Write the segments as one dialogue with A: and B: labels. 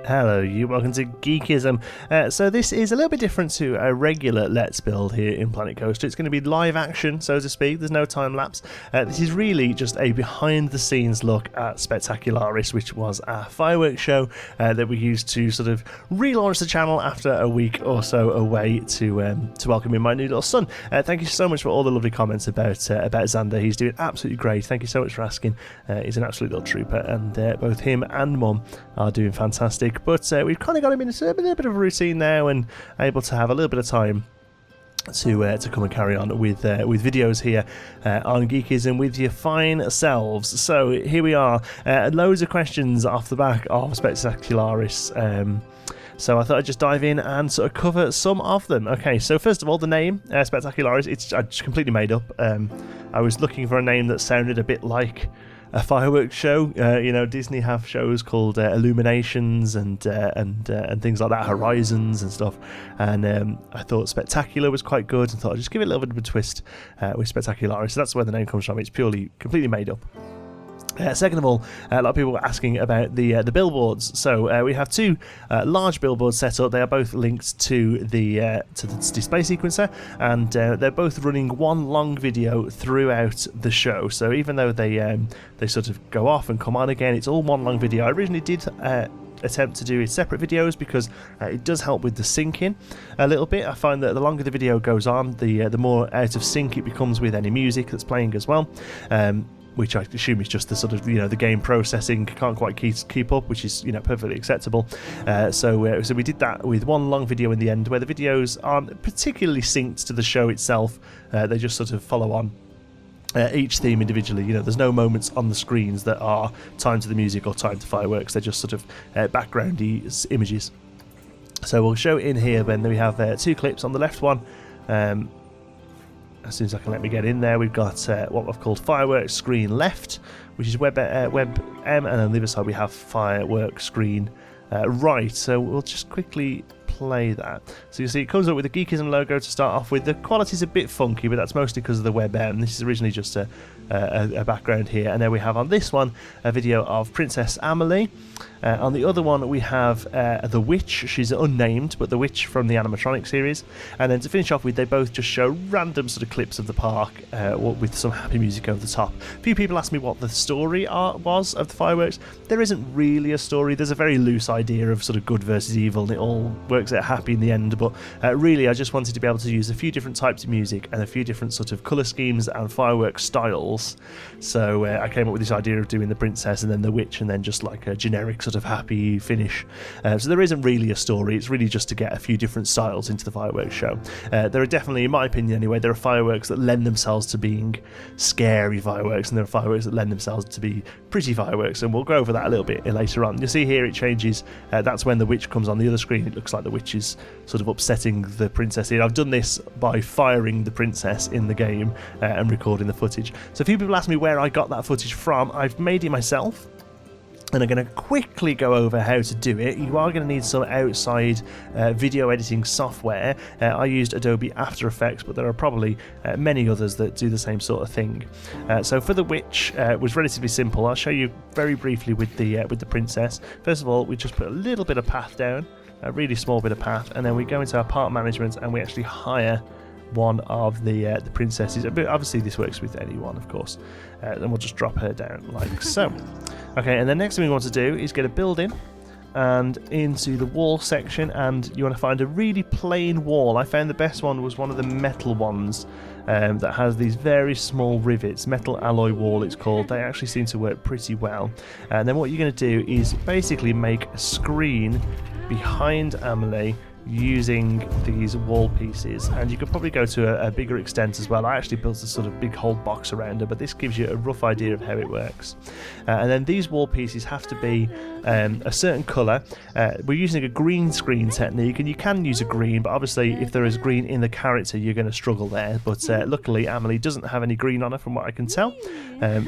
A: Hello, you. Welcome to Geekism. So this is a little bit different to a regular Let's Build here in Planet Coaster. It's going to be live action, so to speak. There's no time lapse. This is really just a behind-the-scenes look at Spectacularis, which was our fireworks show that we used to sort of relaunch the channel after a week or so away to welcome in my new little son. Thank you so much for all the lovely comments about Xander. He's doing absolutely great. Thank you so much for asking. He's an absolute little trooper, and both him and Mum are doing fantastic. But we've kind of got him in a little bit of a routine now and able to have a little bit of time to come and carry on with videos here on Geekism with your fine selves. So here we are, loads of questions off the back of Spectacularis. So I thought I'd just dive in and sort of cover some of them. Okay, so first of all, the name, Spectacularis, it's just completely made up. I was looking for a name that sounded a bit like a fireworks show. You know, Disney have shows called Illuminations and things like that, Horizons and stuff. And I thought Spectacular was quite good, and thought I'd just give it a little bit of a twist with Spectacularis. So that's where the name comes from. It's purely, completely made up. Second of all, a lot of people were asking about the billboards. So we have two large billboards set up. They are both linked to the display sequencer, and they're both running one long video throughout the show. So even though they sort of go off and come on again, it's all one long video. I originally did attempt to do separate videos because it does help with the syncing a little bit. I find that the longer the video goes on, the more out of sync it becomes with any music that's playing as well. Which I assume is just the sort of, you know, the game processing can't quite keep up, which is, you know, perfectly acceptable. So we did that with one long video in the end, where the videos aren't particularly synced to the show itself. They just sort of follow on each theme individually. You know, there's no moments on the screens that are timed to the music or timed to fireworks. They're just sort of backgroundy images. So we'll show in here then that we have two clips. On the left one, as soon as I can let me get in there, we've got what we've called fireworks screen left, which is web M, and on the other side we have fireworks screen right. So we'll just quickly play that. So you see it comes up with the Geekism logo to start off with. The quality's a bit funky, but that's mostly because of the web M. This is originally just a background here, and then we have on this one a video of Princess Amelie. On the other one we have the witch. She's unnamed, but the witch from the animatronic series. And then to finish off with, they both just show random sort of clips of the park with some happy music over the top. A few people asked me what the story was of the fireworks. There isn't really a story. There's a very loose idea of sort of good versus evil, and it all works out happy in the end. But really, I just wanted to be able to use a few different types of music and a few different sort of colour schemes and fireworks styles. So I came up with this idea of doing the princess and then the witch, and then just like a generic sort of happy finish. So there isn't really a story. It's really just to get a few different styles into the fireworks show. There are definitely, in my opinion anyway, there are fireworks that lend themselves to being scary fireworks, and there are fireworks that lend themselves to be pretty fireworks, and we'll go over that a little bit later on. You'll see here it changes. That's when the witch comes on the other screen. It looks like the witch is sort of upsetting the princess here. I've done this by firing the princess in the game and recording the footage. So a few people asked me where I got that footage from. I've made it myself, and I'm going to quickly go over how to do it. You are going to need some outside video editing software. I used Adobe After Effects, but there are probably many others that do the same sort of thing. So for the witch, it was relatively simple. I'll show you very briefly with the princess. First of all, we just put a little bit of path down, a really small bit of path, and then we go into our part management and we actually hire one of the princesses. But obviously this works with anyone, of course. Then we'll just drop her down like so. Okay, and the next thing we want to do is get a building and into the wall section, and you want to find a really plain wall. I found the best one was one of the metal ones that has these very small rivets. Metal alloy wall it's called. They actually seem to work pretty well. And then what you're going to do is basically make a screen behind Amelie using these wall pieces, and you could probably go to a bigger extent as well. I actually built a sort of big whole box around her, but this gives you a rough idea of how it works. And then these wall pieces have to be a certain colour. We're using a green screen technique, and you can use a green, but obviously if there is green in the character you're going to struggle there. But luckily Amelie doesn't have any green on her from what I can tell.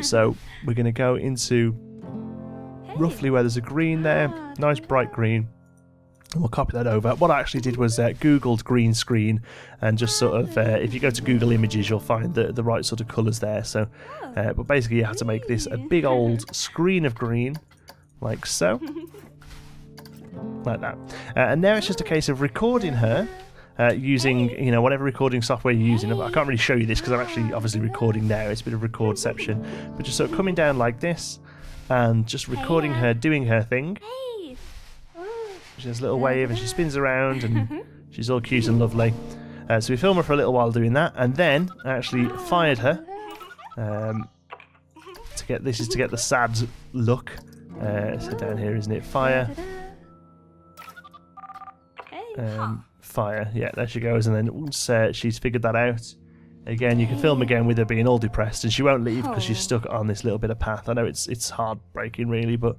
A: So we're going to go into roughly where there's a green there, nice bright green. And we'll copy that over. What I actually did was Googled green screen, and just sort of, if you go to Google Images, you'll find the right sort of colours there. So, but basically you have to make this a big old screen of green, like so. like that. And now it's just a case of recording her using, you know, whatever recording software you're using. I can't really show you this because I'm actually obviously recording now. It's a bit of recordception, but just sort of coming down like this and just recording her doing her thing. She has a little wave and she spins around and she's all cute and lovely. So we film her for a little while doing that, and then I actually fired her to get the sad look. So down here, isn't it? Fire. Fire. Yeah, there she goes. And then once she's figured that out, again, you can film again with her being all depressed, and she won't leave because she's stuck on this little bit of path. I know it's heartbreaking, really, but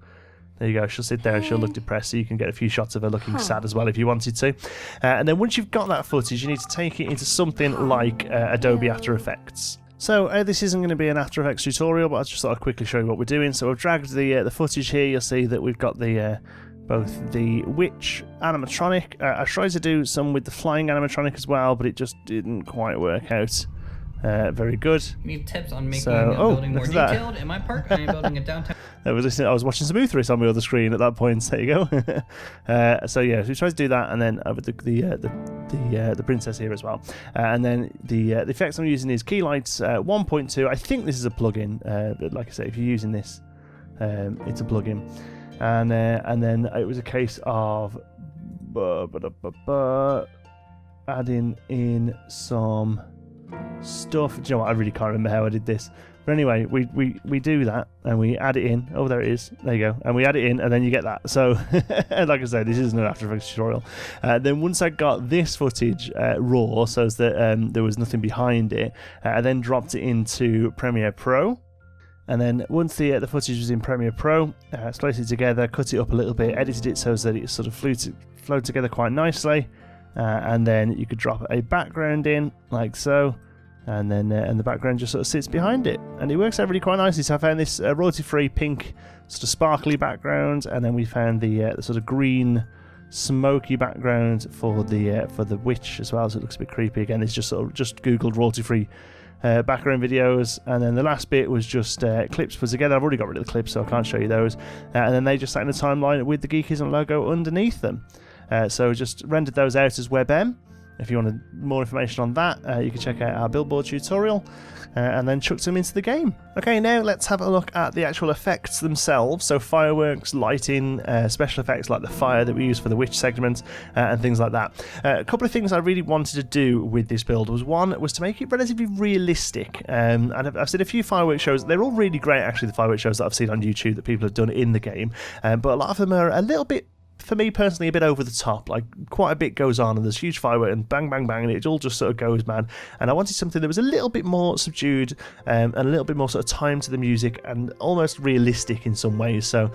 A: there you go. She'll sit there and she'll look depressed, so you can get a few shots of her looking sad as well if you wanted to. And then once you've got that footage, you need to take it into something like Adobe After Effects. So this isn't going to be an After Effects tutorial, but I just thought I'd quickly show you what we're doing. So I've dragged the footage here. You'll see that we've got the both the witch animatronic. I tried to do some with the flying animatronic as well, but it just didn't quite work out very good.
B: You need tips on making a building more detailed. In my park, I am building a downtown.
A: I was watching some Uthris on my other screen at that point. There you go. So yeah, so we tried to do that, and then with the princess here as well. And then the effects I'm using is Keylights 1.2. I think this is a plugin, but like I say, if you're using this, it's a plugin. And then it was a case of adding in some stuff. Do you know what? I really can't remember how I did this. But anyway, we do that and we add it in. Oh, there it is. There you go. And we add it in, and then you get that. So, like I said, this isn't an After Effects tutorial. Then once I got this footage raw, so that there was nothing behind it, I then dropped it into Premiere Pro. And then once the footage was in Premiere Pro, spliced it together, cut it up a little bit, edited it so that it sort of flowed together quite nicely. And then you could drop a background in, like so. And then and the background just sort of sits behind it, and it works out really quite nicely. So I found this royalty-free pink, sort of sparkly background, and then we found the sort of green, smoky background for the witch as well. So it looks a bit creepy. Again, it's just googled royalty-free background videos, and then the last bit was just clips put together. I've already got rid of the clips, so I can't show you those. And then they just sat in a timeline with the Geekism logo underneath them. So just rendered those out as WebM. If you wanted more information on that, you can check out our billboard tutorial, and then chucked them into the game. Okay, now let's have a look at the actual effects themselves. So fireworks, lighting, special effects like the fire that we use for the witch segment, and things like that. A couple of things I really wanted to do with this build was to make it relatively realistic. And I've seen a few fireworks shows. They're all really great, actually, the fireworks shows that I've seen on YouTube that people have done in the game. But a lot of them are a little bit, for me personally, a bit over the top. Like, quite a bit goes on, and there's huge firework and bang bang bang, and it all just sort of goes mad. And I wanted something that was a little bit more subdued, and a little bit more sort of time to the music, and almost realistic in some ways. So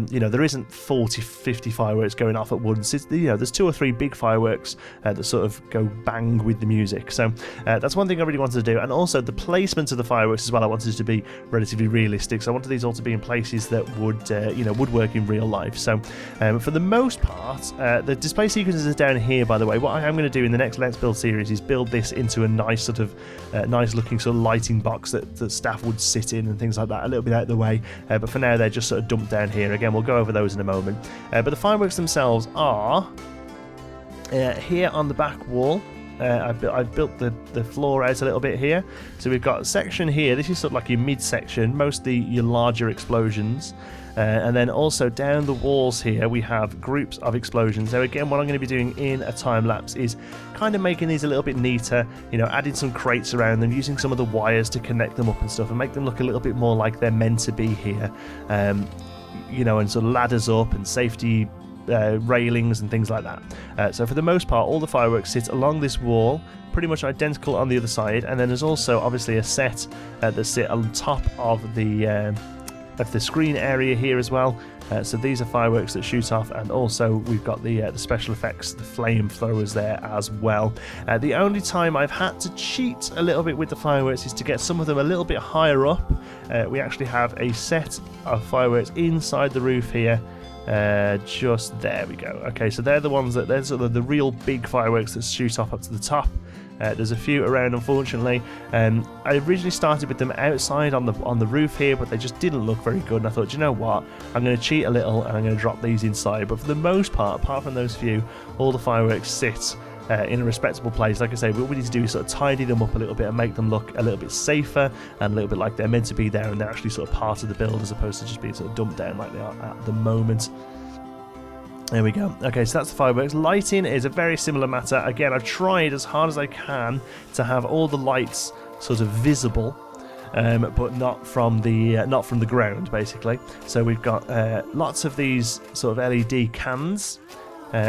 A: you know, there isn't 40-50 fireworks going off at once. It's, you know, there's 2 or 3 big fireworks that sort of go bang with the music. So that's one thing I really wanted to do. And also the placement of the fireworks as well, I wanted it to be relatively realistic. So I wanted these all to be in places that would would work in real life. So for the most part, the display sequences are down here, by the way. What I am going to do in the next Let's Build series is build this into a nice sort of nice looking sort of lighting box that staff would sit in and things like that, a little bit out of the way. But for now, they're just sort of dumped down here. Again, we'll go over those in a moment. But the fireworks themselves are here on the back wall. I've built the floor out a little bit here. So we've got a section here. This is sort of like your mid-section, mostly your larger explosions. And then also down the walls here we have groups of explosions. So again, what I'm going to be doing in a time lapse is kind of making these a little bit neater, you know, adding some crates around them, using some of the wires to connect them up and stuff, and make them look a little bit more like they're meant to be here. You know, and sort of ladders up and safety railings and things like that. So for the most part, all the fireworks sit along this wall, pretty much identical on the other side, and then there's also obviously a set that sit on top of the screen area here as well. So these are fireworks that shoot off, and also we've got the special effects, the flamethrowers there as well. The only time I've had to cheat a little bit with the fireworks is to get some of them a little bit higher up. We actually have a set of fireworks inside the roof here. Just there we go. Okay, so they're the ones they're sort of the real big fireworks that shoot off up to the top. There's a few around, unfortunately. I originally started with them outside on the roof here, but they just didn't look very good, and I thought, you know what, I'm going to cheat a little and I'm going to drop these inside. But for the most part, apart from those few, all the fireworks sit in a respectable place. Like I say, what we need to do is sort of tidy them up a little bit and make them look a little bit safer and a little bit like they're meant to be there, and they're actually sort of part of the build as opposed to just being sort of dumped down like they are at the moment. There we go. Okay, so that's the fireworks. Lighting is a very similar matter. Again, I've tried as hard as I can to have all the lights sort of visible, but not from the ground, basically. So we've got lots of these sort of LED cans.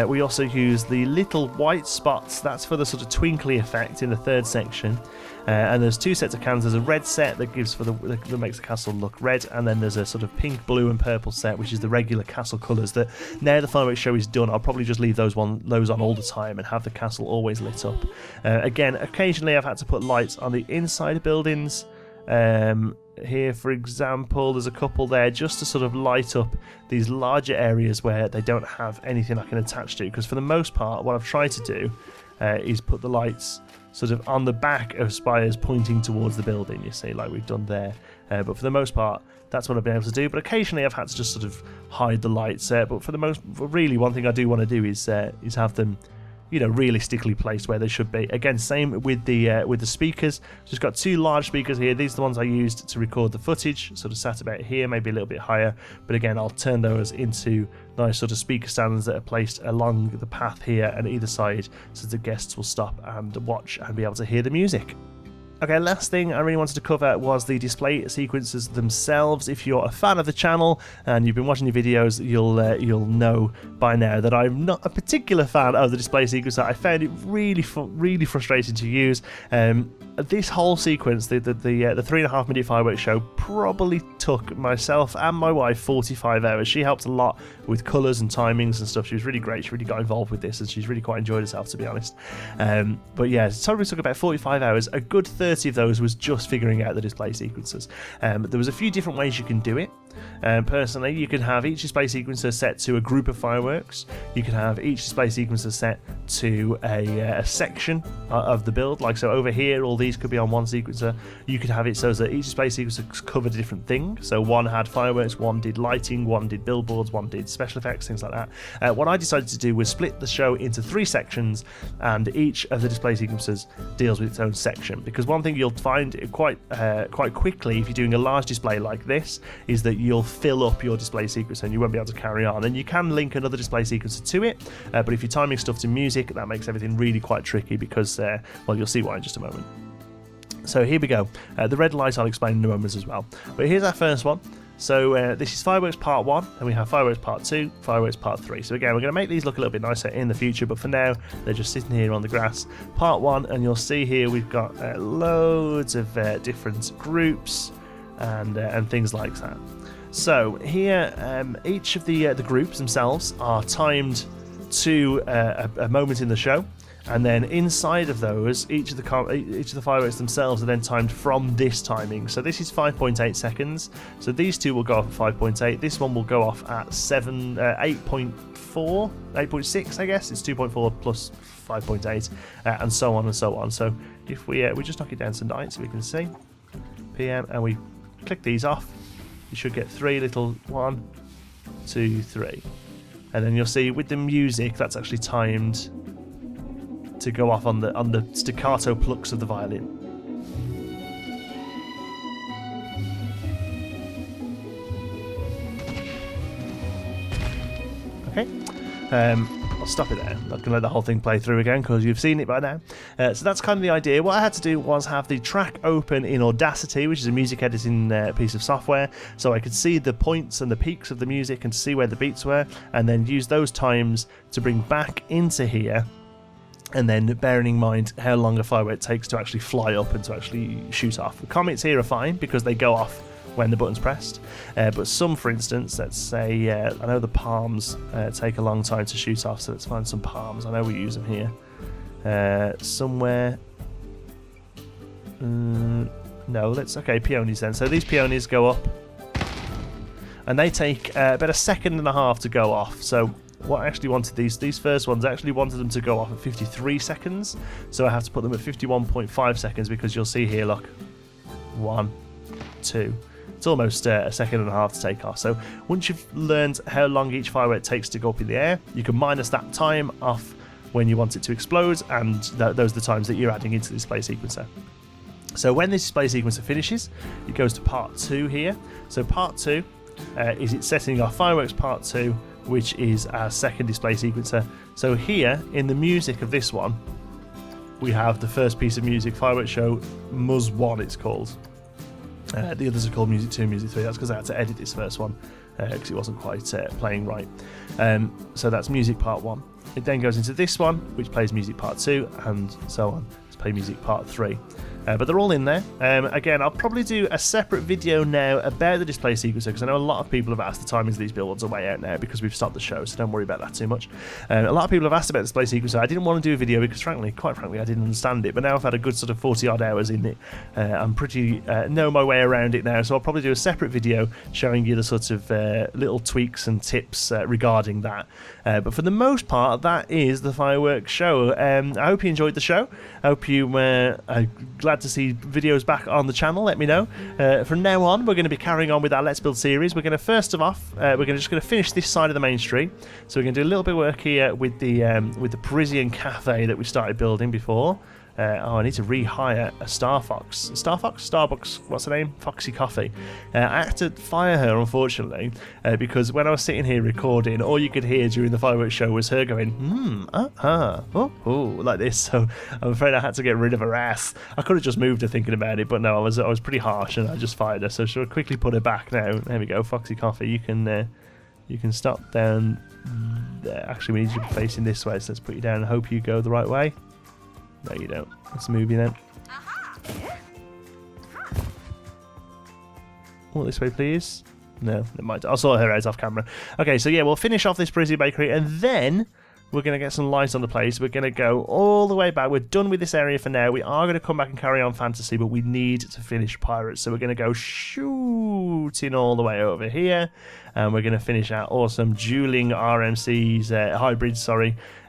A: We also use the little white spots. That's for the sort of twinkly effect in the third section. And there's two sets of cans. There's a red set that that makes the castle look red, and then there's a sort of pink, blue, and purple set, which is the regular castle colours. That now the fireworks show is done, I'll probably just leave those on all the time and have the castle always lit up. Again, occasionally I've had to put lights on the inside of buildings. Here, for example, there's a couple there just to sort of light up these larger areas where they don't have anything I can attach to. Because for the most part, what I've tried to do is put the lights sort of on the back of spires pointing towards the building, you see, like we've done there. But for the most part, that's what I've been able to do. But occasionally I've had to just sort of hide the lights. But really, one thing I do want to do is have them, you know, realistically placed where they should be. Again, same with the speakers. Just got two large speakers here. These are the ones I used to record the footage, sort of sat about here, maybe a little bit higher. But again, I'll turn those into nice sort of speaker stands that are placed along the path here and either side, so the guests will stop and watch and be able to hear the music. Okay, last thing I really wanted to cover was the display sequences themselves. If you're a fan of the channel and you've been watching the videos, you'll know by now that I'm not a particular fan of the display sequencer. I found it really frustrating to use. This whole sequence, the 3.5 minute fireworks show, probably took myself and my wife 45 hours. She helped a lot with colours and timings and stuff. She was really great. She really got involved with this, and she's really quite enjoyed herself, to be honest. But yeah, it probably took about 45 hours. A good 30 of those was just figuring out the display sequences. There was a few different ways you can do it. Personally, you can have each display sequencer set to a group of fireworks. You can have each display sequencer set to a section of the build. Like, so over here, all these could be on one sequencer. You could have it so that each display sequencer covered a different thing. So one had fireworks, one did lighting, one did billboards, one did special effects, things like that. What I decided to do was split the show into 3 sections, and each of the display sequencers deals with its own section. Because one thing you'll find quite quickly if you're doing a large display like this is that you'll fill up your display sequencer and you won't be able to carry on. And you can link another display sequencer to it, but if you're timing stuff to music, that makes everything really quite tricky because, well, you'll see why in just a moment. So here we go. The red light I'll explain in a moment as well. But here's our first one. So this is fireworks part 1, and we have fireworks part 2, fireworks part 3. So again, we're going to make these look a little bit nicer in the future, but for now, they're just sitting here on the grass. Part 1, and you'll see here we've got loads of different groups and things like that. So here, each of the groups themselves are timed to a moment in the show. And then inside of those, each of the fireworks themselves are then timed from this timing. So this is 5.8 seconds. So these two will go off at 5.8. This one will go off at 8.4, 8.6, I guess. It's 2.4 plus 5.8, and so on and so on. So if we just knock it down to night so we can see PM, and we click these off, you should get 3 little 1, 2, 3, and then you'll see with the music that's actually timed to go off on the staccato plucks of the violin. Okay, I'll stop it there. I'm not going to let the whole thing play through again because you've seen it by now. So that's kind of the idea. What I had to do was have the track open in Audacity, which is a music editing piece of software, so I could see the points and the peaks of the music and to see where the beats were, and then use those times to bring back into here. And then bearing in mind how long a firework takes to actually fly up and to actually shoot off. The comets here are fine because they go off when the button's pressed. But some, for instance, let's say, I know the palms take a long time to shoot off, so let's find some palms. I know we use them here. Somewhere. No, okay, peonies then. So these peonies go up. And they take about 1.5 seconds to go off. So what I actually wanted these first ones, I actually wanted them to go off at 53 seconds. So I have to put them at 51.5 seconds because you'll see here, look, 1, 2. It's almost a second and a half to take off. So once you've learned how long each firework takes to go up in the air, you can minus that time off when you want it to explode, and those are the times that you're adding into the display sequencer. So when this display sequencer finishes, it goes to part 2 here. So part 2 is it setting off fireworks part 2, which is our second display sequencer. So here in the music of this one, we have the first piece of music, fireworks show Muzz 1 it's called. The others are called Music 2 and Music 3. That's because I had to edit this first one because it wasn't quite playing right. So that's music part 1. It then goes into this one, which plays music part 2, and so on to play music part 3. But they're all in there. Again, I'll probably do a separate video now about the display sequencer, because I know a lot of people have asked. The timings of these billboards are way out now because we've stopped the show, so don't worry about that too much. A lot of people have asked about the display sequencer. I didn't want to do a video because, quite frankly, I didn't understand it. But now I've had a good sort of 40-odd hours in it. I'm pretty know my way around it now, so I'll probably do a separate video showing you the sort of little tweaks and tips regarding that. But for the most part, that is the fireworks show. I hope you enjoyed the show. I hope you are glad to see videos back on the channel. Let me know. From now on, we're going to be carrying on with our Let's Build series. We're going to first of all, we're just going to finish this side of the main street. So we're going to do a little bit of work here with the Parisian cafe that we started building before. I need to rehire a Starbucks, what's her name? Foxy Coffee. I had to fire her, unfortunately, because when I was sitting here recording, all you could hear during the fireworks show was her going, like this. So I'm afraid I had to get rid of her ass. I could have just moved her thinking about it, but no, I was pretty harsh and I just fired her. So she'll quickly put her back now. There we go, Foxy Coffee. You can stop down there. Actually, we need you facing this way, so let's put you down and hope you go the right way. No, you don't. Let's move you then. Oh, this way, please. No, never mind. I'll sort her out off camera. Okay, so yeah, we'll finish off this Parisian bakery, and then we're going to get some light on the place. We're going to go all the way back. We're done with this area for now. We are going to come back and carry on fantasy, but we need to finish pirates. So we're going to go shooting all the way over here, and we're going to finish our awesome dueling RMCs, hybrids,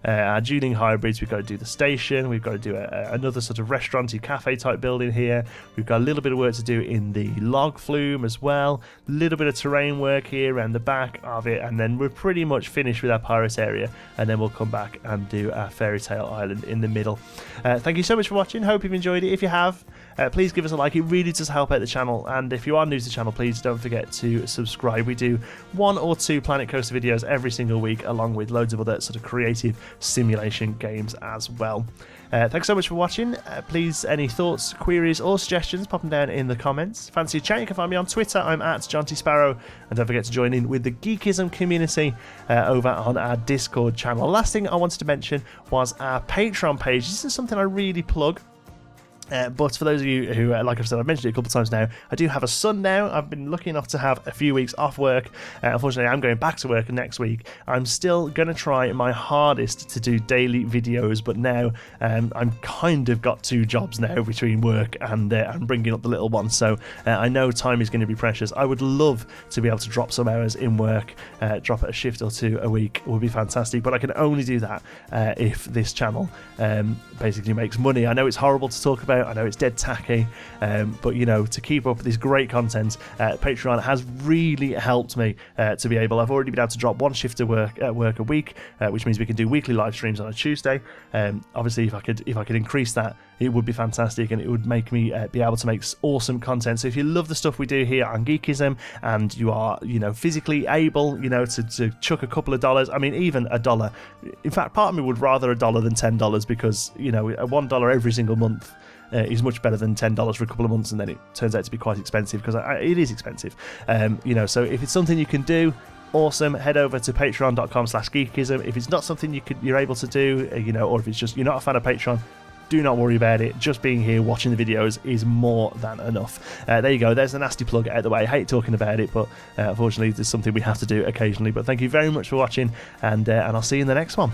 A: our dueling hybrids. We've got to do the station. We've got to do another sort of restauranty cafe type building here. We've got a little bit of work to do in the log flume as well. A little bit of terrain work here around the back of it, and then we're pretty much finished with our pirate area, and then we'll come back and do our fairy tale island in the middle. Thank you so much for watching. Hope you've enjoyed it. If you have, please give us a like. It really does help out the channel, and if you are new to the channel, please don't forget to subscribe. We do 1 or 2 Planet Coaster videos every single week, along with loads of other sort of creative simulation games as well. Thanks so much for watching. Please, any thoughts, queries or suggestions, pop them down in the comments. Fancy a chat? You can find me on Twitter. I'm at John T. Sparrow, and don't forget to join in with the Geekism community over on our Discord channel. Last thing I wanted to mention was our Patreon page. This is something I really plug. But for those of you who, like I've said, I've mentioned it a couple of times now, I do have a son now. I've been lucky enough to have a few weeks off work. Unfortunately, I'm going back to work next week. I'm still going to try my hardest to do daily videos, but now I'm kind of got 2 jobs now between work and bringing up the little one. So I know time is going to be precious. I would love to be able to drop some hours in work, drop a shift or 2 a week. It would be fantastic, but I can only do that if this channel basically makes money. I know it's horrible to talk about. I know it's dead tacky, but you know, to keep up with this great content, Patreon has really helped me to be able. I've already been able to drop 1 shift of work a week, which means we can do weekly live streams on a Tuesday. Obviously, if I could increase that, it would be fantastic, and it would make me be able to make awesome content. So if you love the stuff we do here on Geekism, and you are, you know, physically able, you know, to chuck a couple of dollars, I mean, even $1. In fact, part of me would rather $1 than $10, because, you know, $1 every single month is much better than $10 for a couple of months, and then it turns out to be quite expensive, because it is expensive. You know, so if it's something you can do, awesome. Head over to patreon.com/geekism. If it's not something you're able to do, you know, or if it's just you're not a fan of Patreon, do not worry about it. Just being here watching the videos is more than enough. There you go. There's a nasty plug out the way. I hate talking about it, but unfortunately, there's something we have to do occasionally. But thank you very much for watching, and I'll see you in the next one.